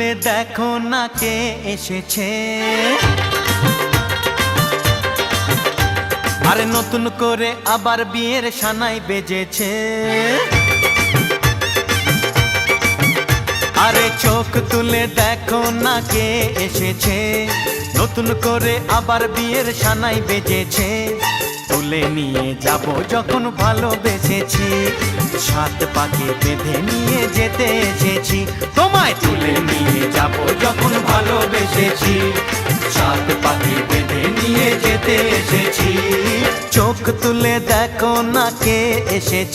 তুলে দেখো না কে এসেছে, আরে নতুন করে আবার বিয়ের সানাই বেজেছে। আরে চোখ তুলে দেখো না কে এসেছে, নতুন করে আবার বিয়ের সানাই বেজেছে। তুলে নিয়ে যাব যখন ভালোবেসেছি, সাত পাকে বেঁধে নিয়ে যেতে এসেছি। তোমায় তুলে নিয়ে যাব যখন ভালোবেসেছি, সাত পাকে বেঁধে নিয়ে যেতে এসেছি। চোখ তুলে দেখো না কে এসেছে।